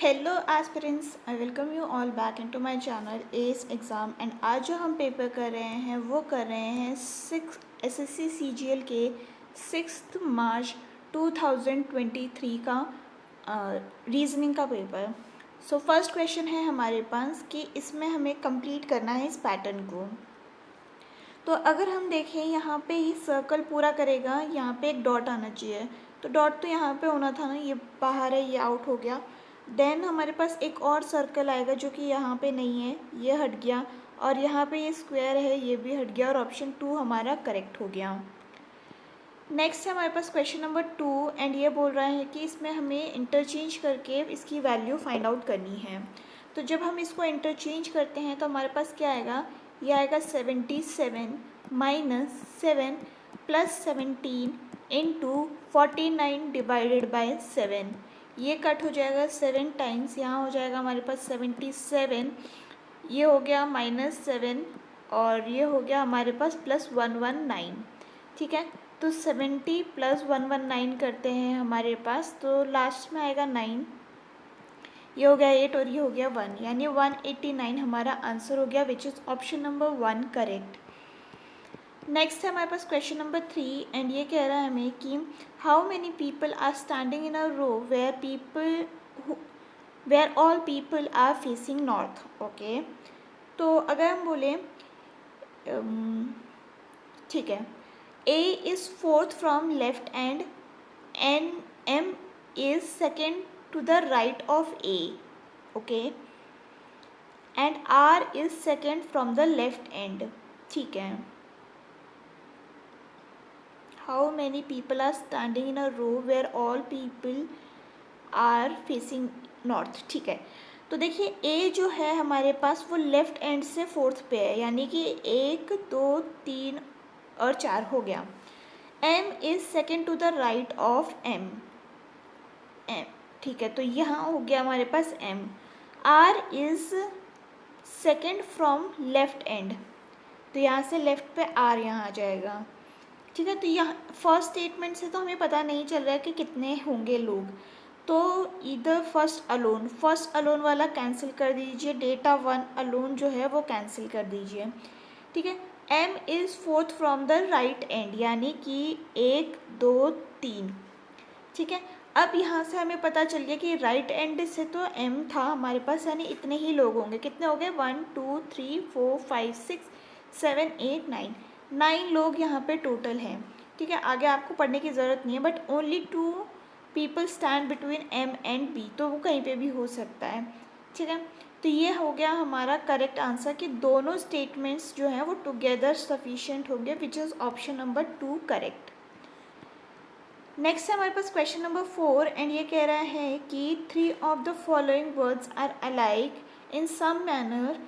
Hello aspirants, I welcome you all back into my channel S exam. And आज जो हम paper कर रहे हैं वो कर रहे हैं एसएससी सीजीएल के 6 मार्च 2023 का रीजनिंग का पेपर। सो फर्स्ट क्वेश्चन है हमारे पास कि इसमें हमें कंप्लीट करना है इस पैटर्न को। तो अगर हम देखें यहाँ पे ही सर्कल पूरा करेगा, यहाँ पे एक डॉट आना चाहिए। तो डॉट तो यहाँ पे होना था ना, ये बाहर है, ये आउट हो गया। देन हमारे पास एक और सर्कल आएगा जो कि यहाँ पे नहीं है, ये हट गया। और यहाँ पे ये स्क्वायर है, ये भी हट गया और ऑप्शन 2 हमारा करेक्ट हो गया। नेक्स्ट है हमारे पास क्वेश्चन नंबर 2 एंड ये बोल रहा है कि इसमें हमें इंटरचेंज करके इसकी वैल्यू फाइंड आउट करनी है। तो जब हम इसको इंटरचेंज करते हैं तो हमारे पास क्या आएगा, ये आएगा 77 minus 7 plus 17 into 49 divided by 7। ये कट हो जाएगा 7 टाइम्स, यहाँ हो जाएगा हमारे पास 77, ये हो गया -7 और ये हो गया हमारे पास +119। ठीक है, तो 70 + 119 करते हैं हमारे पास, तो लास्ट में आएगा 9, ये हो गया 8 और ये हो गया 1, यानी 189 हमारा आंसर हो गया, विच is option number 1 correct. Next है हमारे पास क्वेश्चन नंबर 3 एंड ये कह रहा है हमें कि how many people are standing in a row where all people are facing north. Okay, तो अगर हम बोले ठीक है, A is fourth from left and M is second to the right of A, okay, and R is second from the left end. ठीक है, how many people are standing in a row where all people are facing north। ठीक है, तो देखिए A जो है हमारे पास वो लेफ्ट एंड से फोर्थ पे है, यानी कि 1 2 3 और 4 हो गया। M is second to the right of M। ठीक है, तो यहाँ हो गया हमारे पास M। R is second from left end, तो यहाँ से लेफ्ट पे R यहाँ आ जाएगा। ठीक है, तो यहाँ फर्स्ट स्टेटमेंट से तो हमें पता नहीं चल रहा है कि कितने होंगे लोग, तो इधर फर्स्ट अलोन वाला कैंसिल कर दीजिए, डेटा 1 अलोन जो है वो कैंसिल कर दीजिए। ठीक है, M is fourth from the right and, यानी कि 1 2 3। ठीक है, अब यहाँ से हमें पता चल गया कि राइट एंड से तो M था हमारे पास, यानी इतने ही लोग होंगे। कितने हो गए, 1 2 3 4 5 6 7 8 9 लोग यहाँ पे टोटल हैं। ठीक है, आगे आपको पढ़ने की ज़रूरत नहीं है, but only 2 people stand between M and B, तो वो कहीं पे भी हो सकता है। ठीक है, तो ये हो गया हमारा करेक्ट आंसर कि दोनों स्टेटमेंट्स जो हैं वो टुगेदर सफिशिएंट होंगे, विच is option number 2 correct. Next है हमारे पास क्वेश्चन नंबर 4 एंड ये कह रहा है कि 3 of the following words are alike in some manner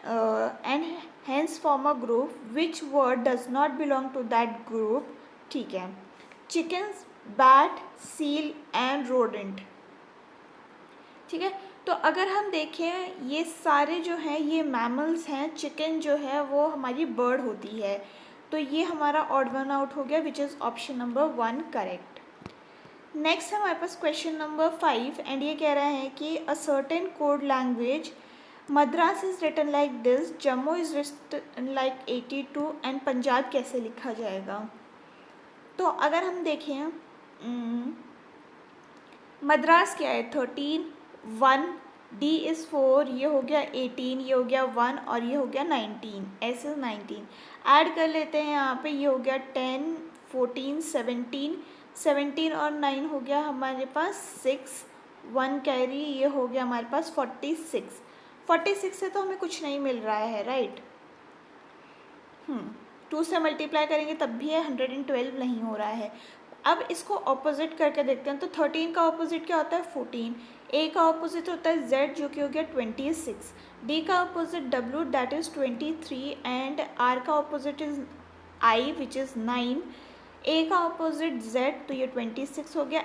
and hence form a group, which word does not belong to that group. ठीक है, chickens, bat, seal and rodent. ठीक है, तो अगर हम देखें ये सारे जो हैं ये मैमल्स हैं, चिकन जो है वो हमारी बर्ड होती है, तो ये हमारा ऑड वन आउट हो गया, विच is option number 1 correct. Next है हमारे पास क्वेश्चन नंबर 5 एंड ये कह रहा है कि a certain code language Madras is written like this, Jammu is written like 82 and Punjab कैसे लिखा जाएगा। तो अगर हम देखें मद्रास क्या है 13, 1, D इज़ 4, ये हो गया 18, ये हो गया 1 और ये हो गया 19, S इज़ 19। ऐड कर लेते हैं यहाँ पे, ये हो गया 10 14 17, 17 और 9 हो गया हमारे पास 6, 1 कैरी, ये हो गया हमारे पास 46। 46 से तो हमें कुछ नहीं मिल रहा है, राइट। 2 से मल्टीप्लाई करेंगे तब भी है, 112 नहीं हो रहा है। अब इसको ऑपोजिट करके देखते हैं, तो 13 का ऑपोजिट क्या होता है 14, A का ऑपोजिट होता है Z जो कि हो गया 26, D का opposite W that is 23 and R का opposite is I which is 9, A का ऑपोजिट Z तो ये 26 हो गया,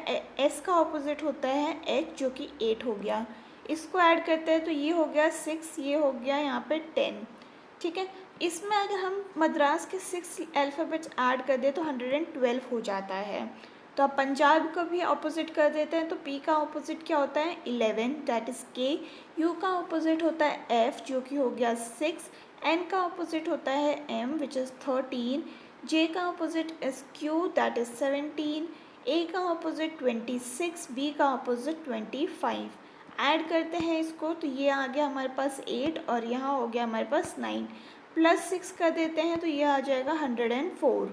S का ऑपोजिट होता है H जो कि 8 हो गया। इसको ऐड करते हैं तो ये हो गया 6, ये हो गया यहाँ पे 10। ठीक है, इसमें अगर हम मद्रास के 6 अल्फ़ाबेट्स ऐड कर दें तो 112 हो जाता है। तो अब पंजाब को भी ऑपोजिट कर देते हैं, तो P का ऑपोजिट क्या होता है 11 दैट इज़ K, U का ऑपोजिट होता है F जो कि हो गया 6, N का ऑपोजिट होता है M विच इज़ 13, J का opposite is Q that is 17, A का ऑपोजिट 26, B का ऑपोजिट 25। ऐड करते हैं इसको तो ये आ गया हमारे पास 8 और यहाँ हो गया हमारे पास 9, प्लस 6 कर देते हैं तो ये आ जाएगा 104।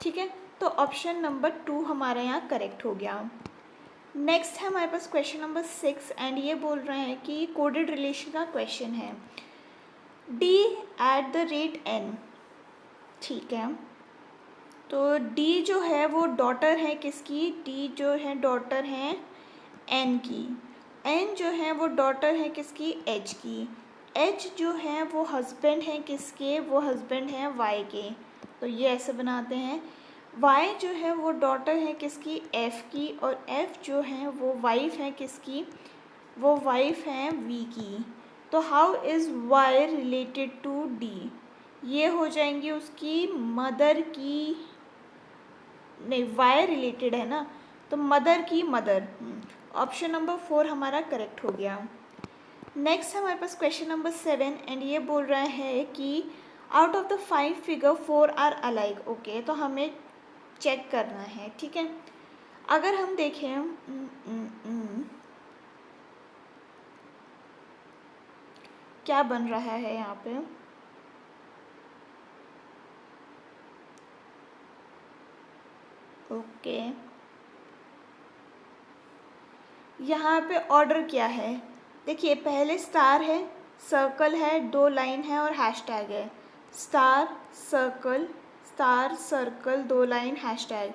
ठीक है, तो ऑप्शन नंबर 2 हमारा यहाँ करेक्ट हो गया। नेक्स्ट है हमारे पास क्वेश्चन नंबर 6 एंड ये बोल रहे हैं कि कोडेड रिलेशन का क्वेश्चन है D at the rate N। ठीक है, तो D जो है वो डॉटर है किसकी, D जो है डॉटर है N की, N जो है वो डॉटर है किसकी H की, H जो है वो हस्बैंड है किसके, वो हस्बैंड है Y के। तो ये ऐसे बनाते हैं, Y जो है वो डॉटर है किसकी F की, और F जो है वो वाइफ है किसकी, वो वाइफ है V की। तो how is Y related to D, ये हो जाएंगी उसकी मदर की, नहीं Y रिलेटेड है ना, तो मदर की मदर। ऑप्शन नंबर 4 हमारा करेक्ट हो गया। नेक्स्ट हमारे पास क्वेश्चन नंबर 7 एंड ये बोल रहा है कि out of the 5 figure 4 are alike. Okay, तो हमें चेक करना है। ठीक है, अगर हम देखें क्या बन रहा है यहाँ पे, ओके यहाँ पे ऑर्डर क्या है, देखिए पहले स्टार है, सर्कल है, 2 लाइन है और हैशटैग है। Star circle 2 line hashtag,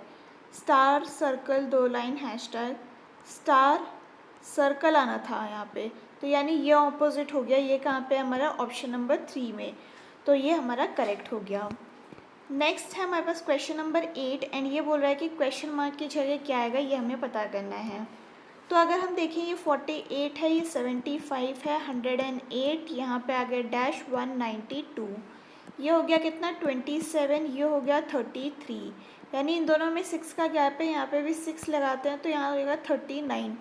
star circle 2 line hashtag, star circle आना था यहाँ पे, तो यानी ये ऑपोजिट हो गया। ये कहाँ पे हमारा ऑप्शन नंबर 3 में, तो ये हमारा करेक्ट हो गया। नेक्स्ट है हमारे पास क्वेश्चन नंबर 8 एंड ये बोल रहा है कि क्वेश्चन मार्क की जगह क्या आएगा, ये हमें पता करना है। तो अगर हम देखें ये 48 है, ये 75 है, 108, यहाँ पे आ गया डैश 192, ये हो गया कितना 27, ये हो गया 33, यानी इन दोनों में 6 का गैप है, यहाँ पे भी 6 लगाते हैं तो यहाँ होगा 39।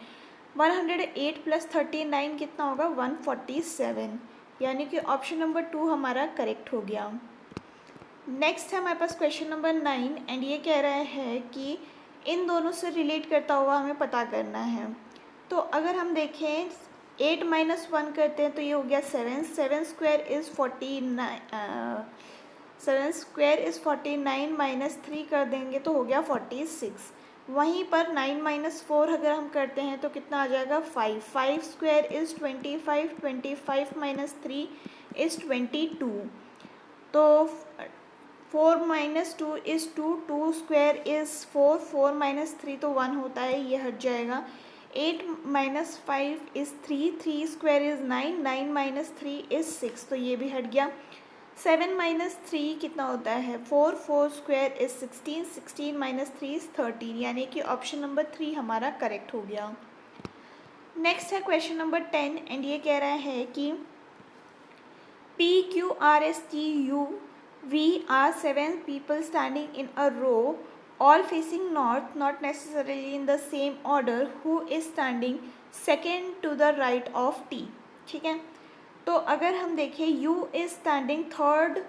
108 प्लस 39 कितना होगा 147, यानी कि ऑप्शन नंबर 2 हमारा करेक्ट हो गया। नेक्स्ट है हमारे पास क्वेश्चन नंबर 9 एंड ये कह रहा है कि इन दोनों से रिलेट करता हुआ हमें पता करना है। तो अगर हम देखें 8 माइनस 1 करते हैं तो ये हो गया 7, 7 square is 49, 7 square is 49 minus 3 कर देंगे तो हो गया 46। वहीं पर 9 माइनस 4 अगर हम करते हैं तो कितना आ जाएगा 5, 5 स्क्वायर इज़ 25, 25 माइनस 3 इज़ 22, तो 4 minus 2 is 2, 2 square is 4, 4 minus 3 तो 1 होता है, ये हट जाएगा। 8 minus 5 is 3, 3 square is 9, 9 minus 3 is 6, तो ये भी हट गया। 7 माइनस 3 कितना होता है 4, 4 स्क्वायर इज़ 16, 16 माइनस 3 इज़ 13, यानी कि ऑप्शन नंबर 3 हमारा करेक्ट हो गया। नेक्स्ट है क्वेश्चन नंबर 10 एंड ये कह रहा है कि PQRSTU we are 7 people standing in a row all facing north, not necessarily in the same order, who is standing second to the right of T। ठीक है, तो अगर हम देखें U is standing third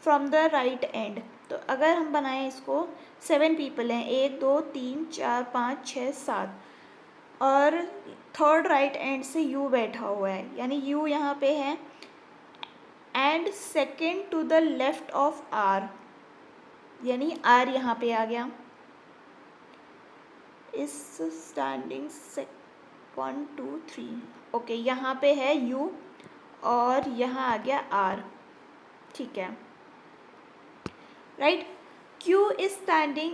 from the right end, तो अगर हम बनाएं इसको 7 people हैं, 1 2 3 4 5 6 7, और थर्ड राइट एंड से U बैठा हुआ है, यानी U यहाँ पे है and second to the left of R, यानी R यहाँ पे आ गया। इस स्टैंडिंग 1 2 3, ओके यहाँ पे है U और यहाँ आ गया R। ठीक है, राइट। Q इज स्टैंडिंग,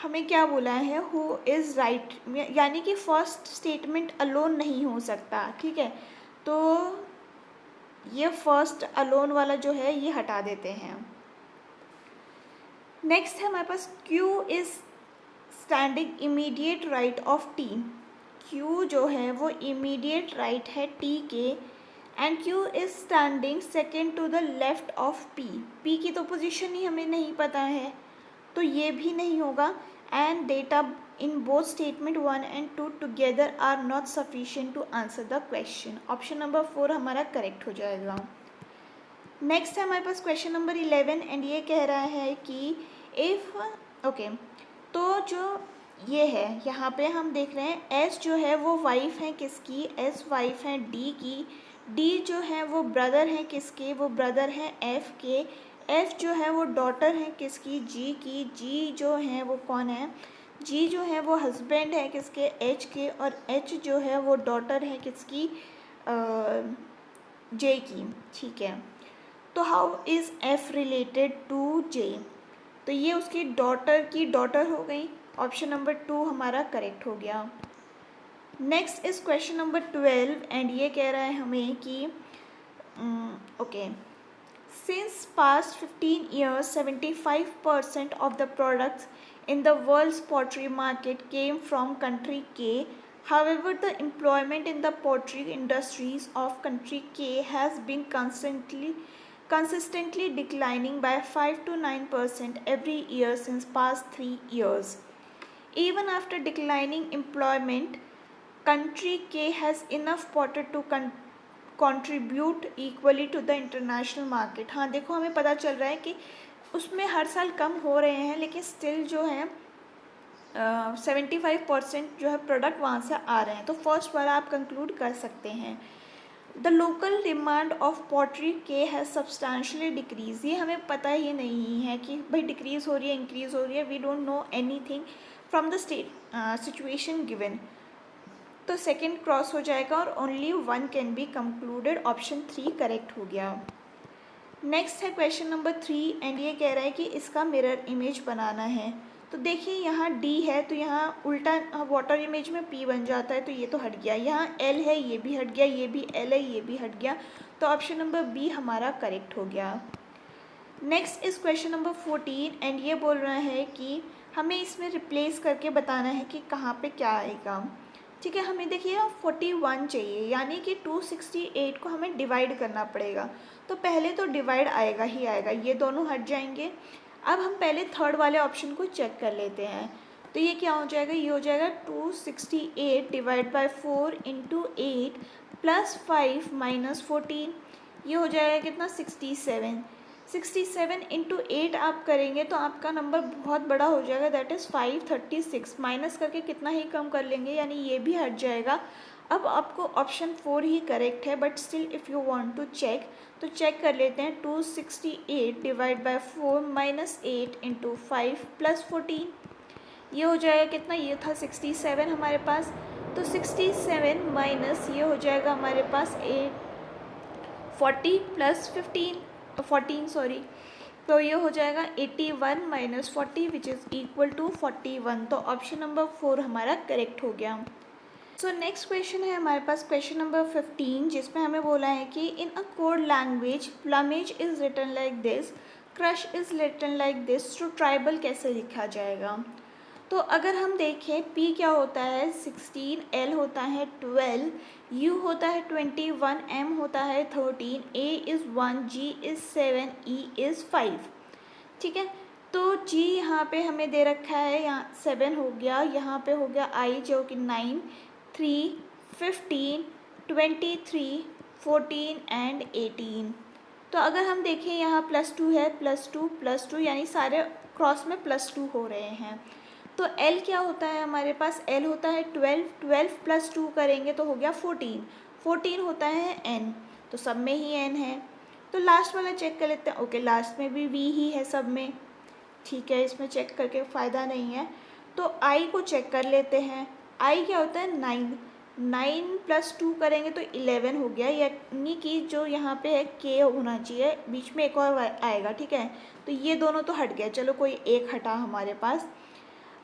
हमें क्या बोला है हु इज़ राइट, यानी कि फर्स्ट स्टेटमेंट अलोन नहीं हो सकता। ठीक है, तो ये फर्स्ट अलोन वाला जो है ये हटा देते हैं। नेक्स्ट है हमारे पास Q is standing immediate right of T। Q जो है वो इमीडिएट राइट है T के, and Q is standing second to the left of P। P की तो पोजीशन ही हमें नहीं पता है, तो ये भी नहीं होगा। and data in both statement 1 and 2 together are not sufficient to answer the question. Option number 4 हमारा करेक्ट हो जाएगा. नेक्स्ट है हमारे पास क्वेश्चन नंबर 11 एंड ये कह रहा है कि इफ़ ओके तो जो ये है यहाँ पे हम देख रहे हैं एस जो है वो वाइफ है किसकी, एस वाइफ है डी की, डी जो है वो ब्रदर है किसके, वो ब्रदर है एफ के, एफ जो है वो डॉटर है किसकी, जी की, जी जो है वो कौन है, जी जो है वो हस्बैंड है किसके, एच के, और एच जो है वो डॉटर है किसकी, जे की. ठीक है, तो how is F related to J, तो ये उसकी डॉटर की डॉटर हो गई. ऑप्शन नंबर 2 हमारा करेक्ट हो गया. Next is question number 12 and ये कह रहा है हमें कि okay since past 15 years 75% of the products in the world's pottery market came from country K. However, the employment in the pottery industries of country K has been consistently declining by 5 to 9% every year since past 3 years. Even after declining employment, country K has enough potter to contribute equally to the international market. हाँ देखो हमें पता चल रहा है कि उसमें हर साल कम हो रहे हैं लेकिन स्टिल जो है 75% जो है प्रोडक्ट वहाँ से आ रहे हैं. तो फर्स्ट वाला आप कंक्लूड कर सकते हैं. The local demand of pottery के हैज़ सब्सटैंशियली डिक्रीज. ये हमें पता ही नहीं है कि भाई डिक्रीज़ हो रही है इंक्रीज़ हो रही है. We don't know anything from the situation given. तो सेकेंड क्रॉस हो जाएगा और only 1 can be concluded. Option 3 correct हो गया. नेक्स्ट है क्वेश्चन नंबर 3 एंड ये कह रहा है कि इसका मिरर इमेज बनाना है. तो देखिए यहाँ D है तो यहाँ उल्टा वाटर इमेज में P बन जाता है तो ये तो हट गया. यहाँ L है ये भी हट गया, ये भी L है ये भी हट गया. तो ऑप्शन नंबर B हमारा करेक्ट हो गया. नेक्स्ट इस क्वेश्चन नंबर 14 एंड ये बोल रहा है कि हमें इसमें रिप्लेस करके बताना है कि कहाँ पे क्या आएगा. ठीक है, हमें देखिए 41 चाहिए यानी कि 268 को हमें डिवाइड करना पड़ेगा. तो पहले तो डिवाइड आएगा ही आएगा, ये दोनों हट जाएंगे. अब हम पहले थर्ड वाले ऑप्शन को चेक कर लेते हैं. तो ये क्या हो जाएगा, ये हो जाएगा 268 divide by 4 into 8 plus 5 minus 14. ये हो जाएगा कितना 67. 67 इंटू 8 आप करेंगे तो आपका नंबर बहुत बड़ा हो जाएगा, दैट इज़ 536. माइनस करके कितना ही कम कर लेंगे यानी ये भी हट जाएगा. अब आपको ऑप्शन 4 ही करेक्ट है but still if you want to check तो चेक कर लेते हैं. 268 divide by 4 minus 8 into 5 plus 14. ये हो जाएगा कितना, ये था 67 हमारे पास. तो 67 माइनस ये हो जाएगा हमारे पास 40 प्लस 14 सॉरी. तो ये हो जाएगा 81 minus 40 which is equal to 41. तो ऑप्शन नंबर 4 हमारा करेक्ट हो गया. सो नेक्स्ट क्वेश्चन है हमारे पास क्वेश्चन नंबर 15 जिसमें हमें बोला है कि in a code language plumage is written like this, crush is written like this. तो ट्राइबल कैसे लिखा जाएगा. तो अगर हम देखें P क्या होता है 16, L होता है 12, U होता है 21, M होता है 13, A is 1, G is 7, E is 5. ठीक है, तो G यहाँ पे हमें दे रखा है, यहाँ 7 हो गया, यहाँ पे हो गया I जो कि 9, 3, 15, 23, 14 एंड 18. तो अगर हम देखें यहाँ +2 है, +2 यानी सारे क्रॉस में +2 हो रहे हैं. तो L क्या होता है हमारे पास, L होता है 12 प्लस 2 करेंगे तो हो गया 14 होता है N. तो सब में ही N है. तो लास्ट वाला चेक कर लेते हैं. ओके लास्ट में भी V ही है सब में. ठीक है, इसमें चेक करके फ़ायदा नहीं है. तो I को चेक कर लेते हैं. I क्या होता है 9 प्लस 2 करेंगे तो 11 हो गया, यानी कि जो यहाँ पे है K होना चाहिए, बीच में एक और आएगा. ठीक है, तो ये दोनों तो हट गए, चलो कोई एक हटा हमारे पास.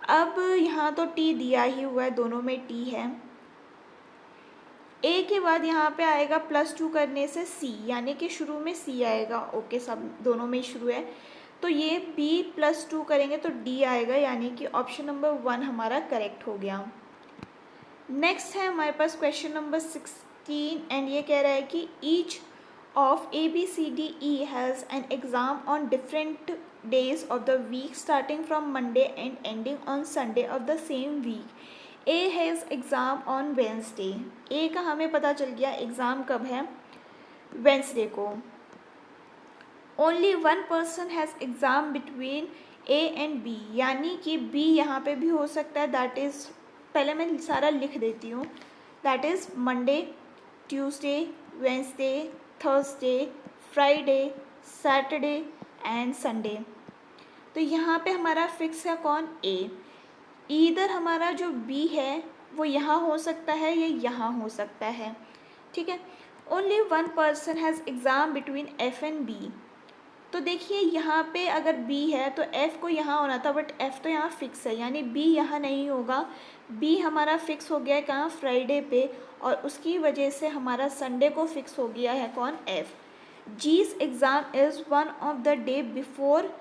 अब यहाँ तो T दिया ही हुआ है, दोनों में T है. A के बाद यहाँ पे आएगा +2 करने से C, यानी कि शुरू में C आएगा. ओके, सब दोनों में शुरू है. तो ये B +2 करेंगे तो D आएगा, यानी कि ऑप्शन नंबर 1 हमारा करेक्ट हो गया. नेक्स्ट है हमारे पास क्वेश्चन नंबर 16 एंड ये कह रहा है कि each of ABCDE has an exam on different days of the week starting from Monday and ending on Sunday of the same week. A has exam on Wednesday. A का हमें पता चल गया एग्ज़ाम कब है, वेंसडे को. Only one person has exam between A and B, यानी कि B यहाँ पे भी हो सकता है. दैट इज़, पहले मैं सारा लिख देती हूँ. That is Monday, Tuesday, Wednesday, Thursday, Friday, Saturday and Sunday. तो यहाँ पे हमारा फिक्स है कौन, ए. ईदर हमारा जो बी है वो यहाँ हो सकता है या यहाँ हो सकता है. ठीक है. Only one person has exam between F and B. तो देखिए यहाँ पे अगर बी है तो एफ़ को यहाँ होना था, बट एफ़ तो यहाँ फिक्स है, यानी बी यहाँ नहीं होगा. बी हमारा फिक्स हो गया है कहाँ, फ्राइडे पे, और उसकी वजह से हमारा संडे को फिक्स हो गया है कौन, F. G's exam is one of the day before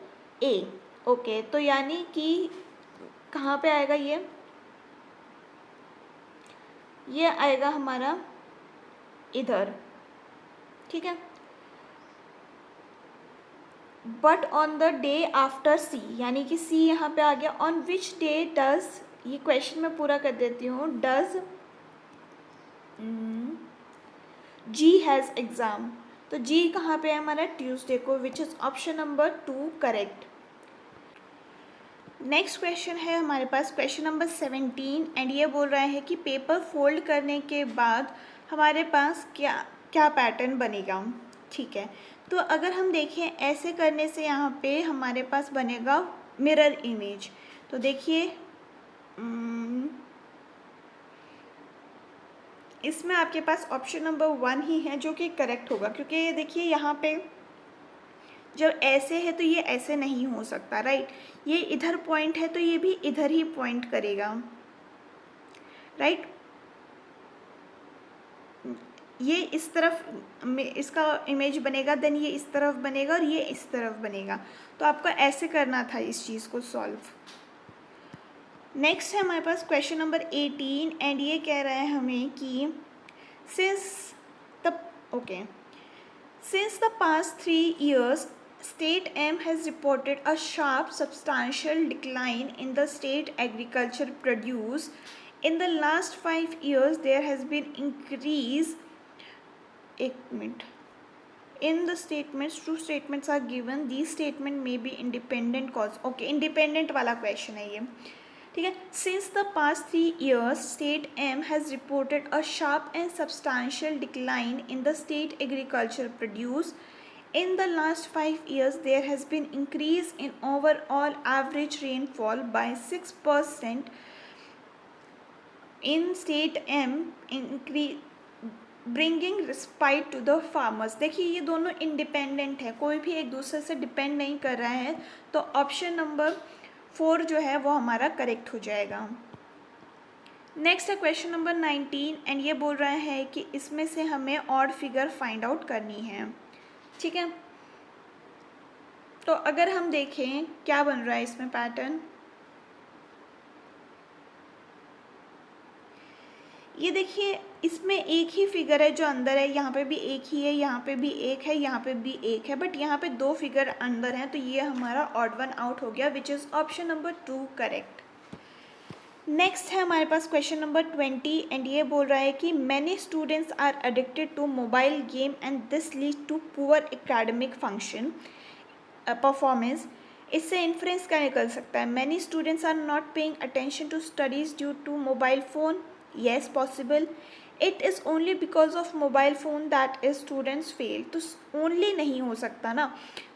A. Okay, तो यानी कि कहाँ पे आएगा ये आएगा हमारा इधर. ठीक है. But on the day after C, यानी कि सी यहाँ पे आ गया. ऑन विच डे डज, ये क्वेश्चन मैं पूरा कर देती हूँ. Does G has exam. तो जी कहाँ पे है हमारा, ट्यूसडे को, which is option number 2 correct. Next question है हमारे पास क्वेश्चन नंबर 17, एंड ये बोल रहा है कि पेपर फोल्ड करने के बाद हमारे पास क्या क्या पैटर्न बनेगा. ठीक है. तो अगर हम देखें ऐसे करने से यहाँ पे हमारे पास बनेगा मिरर इमेज. तो देखिए इसमें आपके पास ऑप्शन नंबर 1 ही है जो कि करेक्ट होगा, क्योंकि देखिए यहाँ पे जब ऐसे है तो ये ऐसे नहीं हो सकता, राइट. ये इधर पॉइंट है तो ये भी इधर ही पॉइंट करेगा, राइट. ये इस तरफ में इसका इमेज बनेगा, देन ये इस तरफ बनेगा और ये इस तरफ बनेगा. तो आपको ऐसे करना था इस चीज़ को सॉल्व. नेक्स्ट है हमारे पास क्वेश्चन नंबर 18, एंड ये कह रहा है हमें कि since the past 3 years State M has reported a sharp substantial decline in the state agriculture produce. In the last 5 years there has been increase. In the statements, two statements are given. These statement may be independent cause. Okay, independent वाला question है ये. ठीक है. Since the past 3 years, State M has reported a sharp and substantial decline in the state agriculture produce. In the last 5 years, there has been increase in overall average rainfall by 6%. In State M, bringing respite to the farmers. देखिए ये दोनों independent है, कोई भी एक दूसरे से depend नहीं कर रहा है. तो ऑप्शन नंबर 4 जो है वो हमारा करेक्ट हो जाएगा. नेक्स्ट है क्वेश्चन नंबर 19, एंड ये बोल रहा है कि इसमें से हमें ऑड फिगर फाइंड आउट करनी है. ठीक है. तो अगर हम देखें क्या बन रहा है इसमें पैटर्न, ये देखिए इसमें एक ही फिगर है जो अंदर है. यहाँ पे भी एक ही है, यहाँ पे भी एक है, यहाँ पे भी एक है, बट यहाँ पे 2 फिगर अंदर हैं. तो ये हमारा ऑड वन आउट हो गया, विच is option number 2 correct. Next है हमारे पास क्वेश्चन नंबर 20, एंड ये बोल रहा है कि many students are addicted to mobile game and this lead to poor academic function performance. इससे इन्फ्रेंस क्या निकल सकता है. Many students are not paying attention to studies due to mobile phone. Yes, possible. It is only because of mobile phone that is students fail. तो only नहीं हो सकता ना,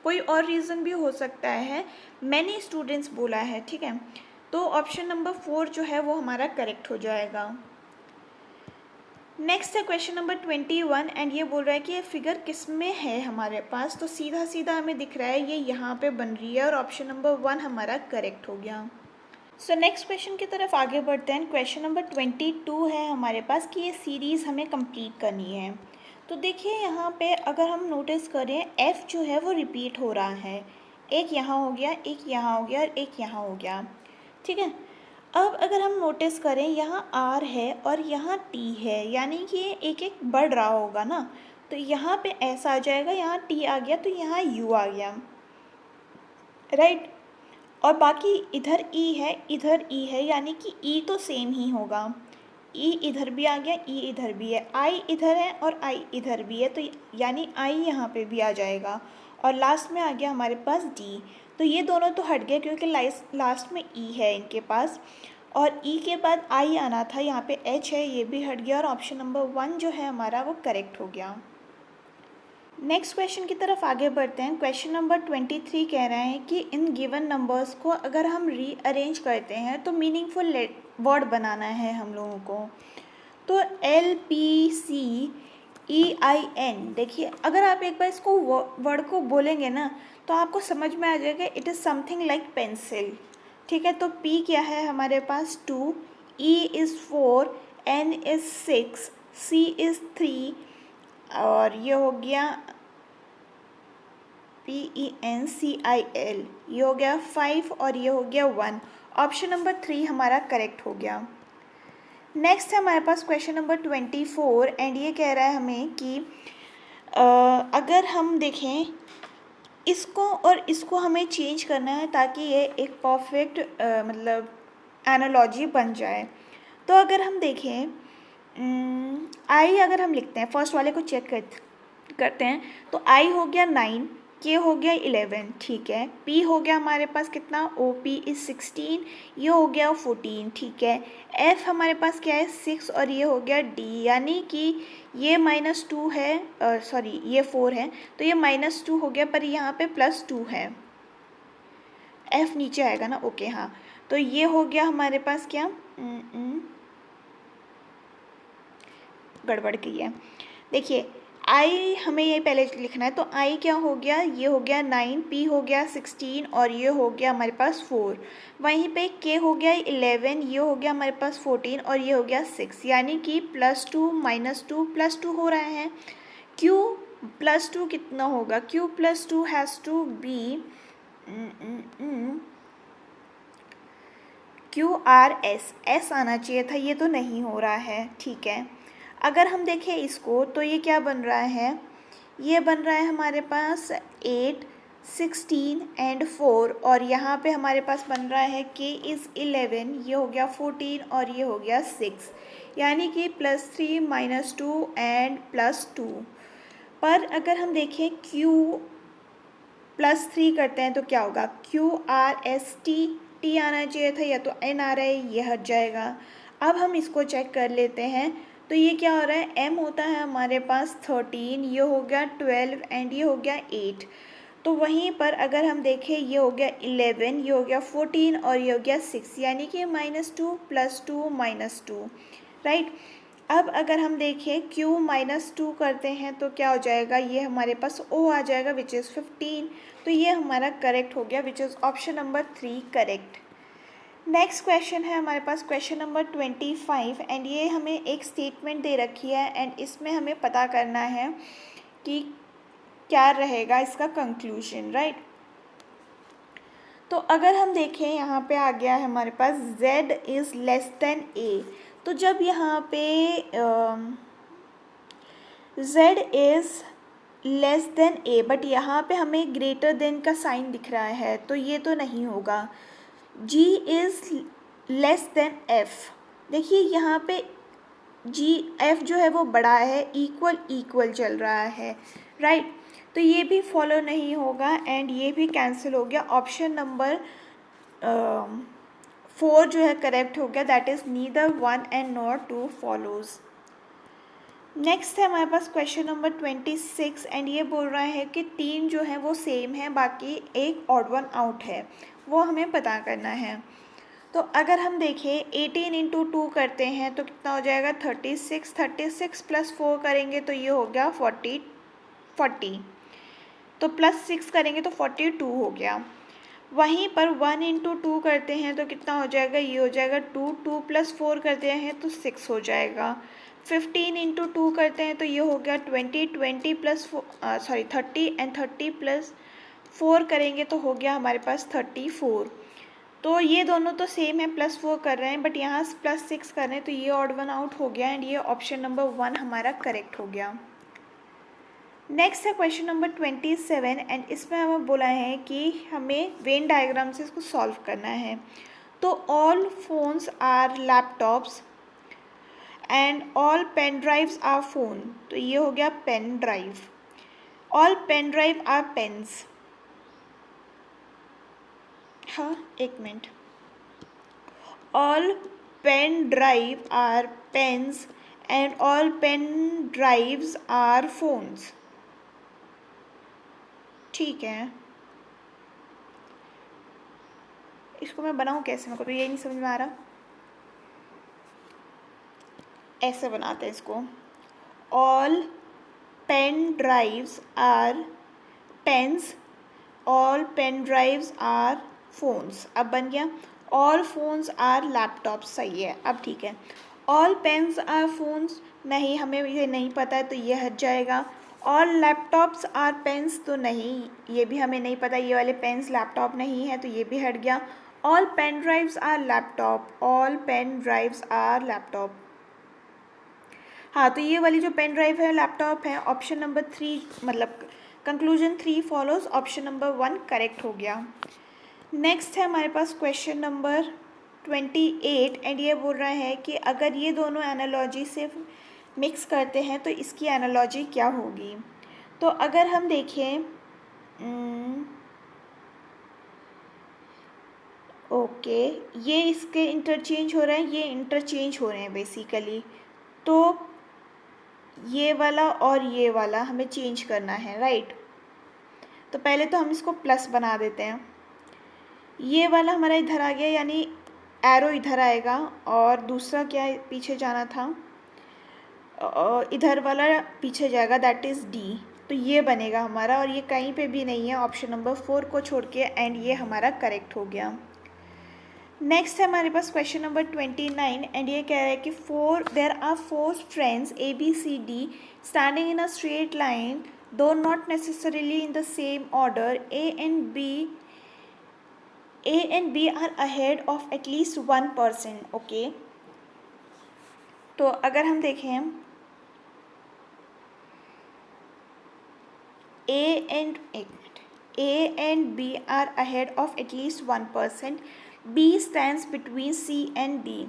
कोई और रीज़न भी हो सकता है. many students बोला है. ठीक है. तो ऑप्शन नंबर 4 जो है वो हमारा करेक्ट हो जाएगा. नेक्स्ट है क्वेश्चन नंबर 21, एंड ये बोल रहा है कि ये फिगर किस में है हमारे पास. तो सीधा सीधा हमें दिख रहा है ये यहाँ पे बन रही है, और ऑप्शन नंबर 1 हमारा करेक्ट हो गया. सो नेक्स्ट क्वेश्चन की तरफ आगे बढ़ते हैं. क्वेश्चन नंबर 22 है हमारे पास कि ये सीरीज़ हमें कंप्लीट करनी है. तो देखिए यहाँ पे अगर हम नोटिस करें एफ़ जो है वो रिपीट हो रहा है. एक यहाँ हो गया, एक यहाँ हो गया और एक यहाँ हो गया. ठीक है. अब अगर हम नोटिस करें यहाँ आर है और यहाँ टी है, यानी कि ये एक एक बढ़ रहा होगा ना. तो यहाँ पे ऐसा आ जाएगा, यहाँ टी आ गया तो यहाँ यू आ गया. राइट। और बाकी इधर ई है, इधर ई है, यानी कि ई तो सेम ही होगा। ई इधर भी आ गया, ई इधर भी है, आई इधर है और आई इधर भी है, तो यानी आई यहाँ पे भी आ जाएगा। और लास्ट में आ गया हमारे पास डी। तो ये दोनों तो हट गए क्योंकि लास्ट में ई है इनके पास, और ई के बाद आई आना था, यहाँ पे एच है, ये भी हट गया, और ऑप्शन नंबर 1 जो है हमारा वो करेक्ट हो गया। नेक्स्ट क्वेश्चन की तरफ आगे बढ़ते हैं। क्वेश्चन नंबर 23 कह रहा है कि इन गिवन नंबर्स को अगर हम रीअरेंज करते हैं तो मीनिंगफुल वर्ड बनाना है हम लोगों को। तो LPCEIN, देखिए अगर आप एक बार इसको वर्ड को बोलेंगे ना तो आपको समझ में आ जाएगा, it is something like pencil. ठीक है, तो P क्या है हमारे पास 2, E is 4, N is 6, C is 3, और ये हो गया PENCIL, ये हो गया 5 और ये हो गया 1। ऑप्शन नंबर 3 हमारा करेक्ट हो गया। नेक्स्ट है हमारे पास क्वेश्चन नंबर 24 एंड ये कह रहा है हमें कि अगर हम देखें इसको और इसको हमें चेंज करना है ताकि ये एक परफेक्ट मतलब एनालॉजी बन जाए। तो अगर हम देखें आई अगर हम लिखते हैं, फर्स्ट वाले को चेक करते हैं, तो आई हो गया 9, के हो गया 11, ठीक है, पी हो गया हमारे पास कितना, ओ पी इज 16, ये हो गया 14, ठीक है, एफ हमारे पास क्या है 6 और ये हो गया डी, यानी कि ये -2 है, सॉरी ये 4 है, तो ये -2 हो गया, पर यहाँ पे +2 है, एफ नीचे आएगा ना, ओके हाँ। तो ये हो गया हमारे पास क्या, गड़बड़ की है, देखिए आई हमें ये पहले लिखना है, तो आई क्या हो गया, ये हो गया 9, पी हो गया 16 और ये हो गया हमारे पास 4, वहीं पे के हो गया 11, ये हो गया हमारे पास 14 और ये हो गया 6, यानी कि +2 -2 +2 हो रहा है। क्यू +2 कितना होगा, Q +2 has to be QRS, S आना चाहिए था, ये तो नहीं हो रहा है, ठीक है। अगर हम देखें इसको तो ये क्या बन रहा है, ये बन रहा है हमारे पास 8, 16 एंड 4, और यहाँ पे हमारे पास बन रहा है K इज़ 11, ये हो गया 14 और ये हो गया 6, यानी कि +3 -2 एंड +2। पर अगर हम देखें Q +3 करते हैं तो क्या होगा, QRST, टी आना चाहिए था, या तो N आ रहा है, ये हट जाएगा। अब हम इसको चेक कर लेते हैं, तो ये क्या हो रहा है, M होता है हमारे पास 13, ये हो गया 12 एंड ये हो गया 8। तो वहीं पर अगर हम देखें ये हो गया 11, ये हो गया 14 और ये हो गया 6, यानी कि -2 +2 -2, राइट। अब अगर हम देखें Q -2 करते हैं तो क्या हो जाएगा, ये हमारे पास O आ जाएगा विच इज़ 15, तो ये हमारा करेक्ट हो गया विच is option number 3 correct. Next question है हमारे पास क्वेश्चन नंबर 25 एंड ये हमें एक स्टेटमेंट दे रखी है एंड इसमें हमें पता करना है कि क्या रहेगा इसका कंक्लूजन, राइट। तो अगर हम देखें यहाँ पे आ गया है हमारे पास z is less than a, तो जब यहाँ पे z is less than a but यहाँ पे हमें ग्रेटर देन का साइन दिख रहा है, तो ये तो नहीं होगा। g is less than f, देखिए यहाँ पे f जो है वो बड़ा है, इक्वल चल रहा है, राइट। तो ये भी फॉलो नहीं होगा एंड ये भी कैंसिल हो गया। ऑप्शन नंबर 4 जो है करेक्ट हो गया, that is neither 1 and nor 2 follows. Next है हमारे पास क्वेश्चन नंबर 26 एंड ये बोल रहा है कि 3 जो है वो सेम है, बाकी एक ऑड वन आउट है, वो हमें पता करना है। तो अगर हम देखें 18 × 2 करते हैं तो कितना हो जाएगा 36, 36 + 4 करेंगे तो ये हो गया 40, तो +6 करेंगे तो 42 हो गया। वहीं पर 1 × 2 करते हैं तो कितना हो जाएगा, ये हो जाएगा 2, 2 + 4 करते हैं तो 6 हो जाएगा। 15 × 2 करते हैं तो ये हो गया 20, 20 + 30 एंड 30 + 4 करेंगे तो हो गया हमारे पास 34। तो ये दोनों तो सेम है, +4 कर रहे हैं बट यहाँ +6 कर रहे हैं, तो ये ऑड वन आउट हो गया एंड ये ऑप्शन नंबर 1 हमारा करेक्ट हो गया। नेक्स्ट है क्वेश्चन नंबर 27 एंड इसमें हमें बोला है कि हमें वेन डायग्राम से इसको सॉल्व करना है। तो all phones are laptops and all pen drives are phone, तो ये हो गया pen drive. All pen drive are pens, हाँ एक minute, all pen drive are pens and all pen drives are phones, ठीक है। इसको मैं बनाऊँ कैसे, मेरे को तो ये नहीं समझ में आ रहा। ऐसे बनाते हैं इसको, all pen drives are pens, all pen drives are phones. अब बन गया ऑल फोन्स आर लैपटॉप्स, सही है। अब ठीक है, ऑल पेन्स आर फोन्स, नहीं हमें ये नहीं पता है तो ये हट जाएगा। ऑल लैपटॉप्स आर पेन्स, तो नहीं ये भी हमें नहीं पता, ये वाले पेन्स लैपटॉप नहीं है तो ये भी हट गया। All pen drives are laptop, all pen drives are laptop, हाँ तो ये वाली जो पेन ड्राइव है लैपटॉप है। ऑप्शन नंबर 3 मतलब conclusion 3 follows, option number 1 correct हो गया। नेक्स्ट है हमारे पास क्वेश्चन नंबर 28 एंड ये बोल रहा है कि अगर ये दोनों एनालॉजी से मिक्स करते हैं तो इसकी एनालॉजी क्या होगी। तो अगर हम देखें ओके, ये इसके इंटरचेंज हो रहे हैं, ये इंटरचेंज हो रहे हैं बेसिकली, तो ये वाला और ये वाला हमें चेंज करना है, राइट। तो पहले तो हम इसको प्लस बना देते हैं, ये वाला हमारा इधर आ गया यानी एरो इधर आएगा, और दूसरा क्या पीछे जाना था, इधर वाला पीछे जाएगा, दैट इज़ डी। तो ये बनेगा हमारा, और ये कहीं पे भी नहीं है ऑप्शन नंबर 4 को छोड़ के, एंड ये हमारा करेक्ट हो गया। नेक्स्ट है हमारे पास क्वेश्चन नंबर 29 एंड ये कह रहा है कि there are 4 friends A B C D standing in a straight line do not necessarily in the same order, A and B are ahead of at least 1 person. Okay, तो अगर हम देखें A and B are ahead of at least 1 person. B stands between C and D.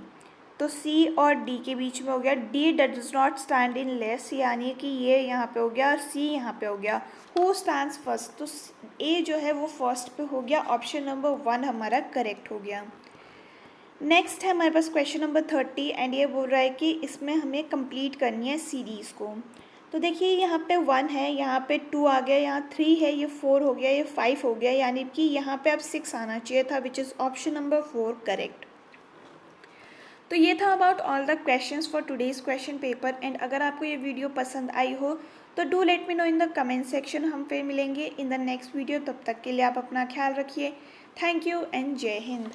तो C और D के बीच में हो गया। D does not stand in less, यानी कि ये यहाँ पे हो गया और C यहाँ पे हो गया। Who stands first? तो A जो है वो फर्स्ट पे हो गया, ऑप्शन नंबर 1 हमारा करेक्ट हो गया। नेक्स्ट है हमारे पास क्वेश्चन नंबर 30 एंड ये बोल रहा है कि इसमें हमें कंप्लीट करनी है सीरीज़ को। तो देखिए यहाँ पे 1 है, यहाँ पे 2 आ गया, यहाँ 3 है, ये 4 हो गया, ये 5 हो गया, यानी कि यहाँ पे अब 6 आना चाहिए था, विच इज़ ऑप्शन नंबर 4 करेक्ट। तो ये था about all the questions for today's question paper. And अगर आपको ये वीडियो पसंद आई हो तो do let me know in the comment section. हम फिर मिलेंगे इन द नेक्स्ट वीडियो, तब तक के लिए आप अपना ख्याल रखिए। थैंक यू एंड जय हिंद।